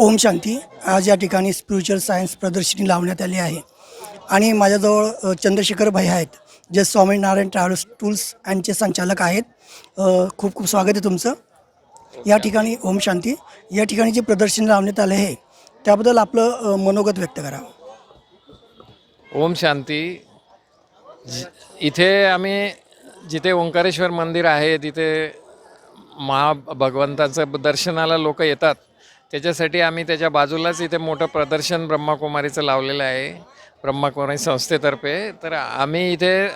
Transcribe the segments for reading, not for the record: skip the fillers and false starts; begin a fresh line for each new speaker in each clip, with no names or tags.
ओम शांती. आज या ठिकाणी स्पिरिच्युअल सायन्स प्रदर्शनी लावण्यात आली आहे आणि माझ्याजवळ चंद्रशेखर भाई आहेत, जे स्वामीनारायण ट्रॅव्हल्स टूल्स यांचे संचालक आहेत. खूप खूप स्वागत आहे तुमचं या ठिकाणी. ओम शांती. या ठिकाणी जे प्रदर्शन लावण्यात आले आहे त्याबद्दल आपलं मनोगत व्यक्त करा.
ओम शांती. इथे आम्ही जिथे ओंकारेश्वर मंदिर आहे तिथे भगवंताचं दर्शनाला लोक येतात, त्याच्यासाठी आम्ही त्याच्या बाजूलाच इथे मोठं प्रदर्शन ब्रह्माकुमारीचं लावलेलं आहे, ब्रह्माकुमारी संस्थेतर्फे. तर आम्ही इथे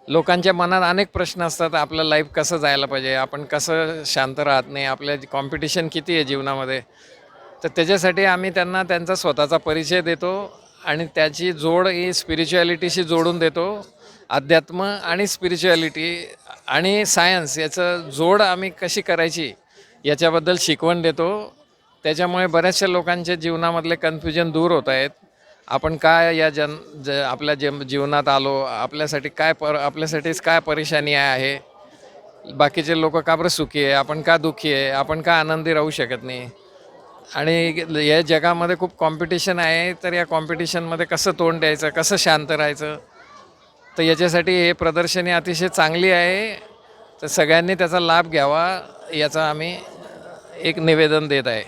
लोकांच्या मनात अनेक प्रश्न असतात. आपलं लाईफ कसं जायला पाहिजे, आपण कसं शांत राहत नाही, आपल्या कॉम्पिटिशन किती आहे जीवनामध्ये. तर त्याच्यासाठी आम्ही त्यांना त्यांचा स्वतःचा परिचय देतो आणि त्याची जोड ही स्पिरिच्युॲलिटीशी जोडून देतो. अध्यात्म आणि स्पिरिच्युॲलिटी आणि सायन्स याचं जोड आम्ही कशी करायची याच्याबद्दल शिकवण देतो. त्याच्यामुळे बऱ्याचशा लोकांच्या जीवनामधले कन्फ्युजन दूर होत आहेत. आपण काय या आपल्या जीवनात आलो, आपल्यासाठी आपल्यासाठीच काय परेशानी आहे, बाकीचे लोक का बरं सुखी आहे, आपण का दुःखी आहे, आपण का आनंदी राहू शकत नाही, आणि या जगामध्ये खूप कॉम्पिटिशन आहे. तर या कॉम्पिटिशनमध्ये कसं तोंड द्यायचं, कसं शांत राहायचं, तर याच्यासाठी हे प्रदर्शनी अतिशय चांगली आहे. तर सगळ्यांनी त्याचा लाभ घ्यावा याचा आम्ही एक निवेदन देत आहे.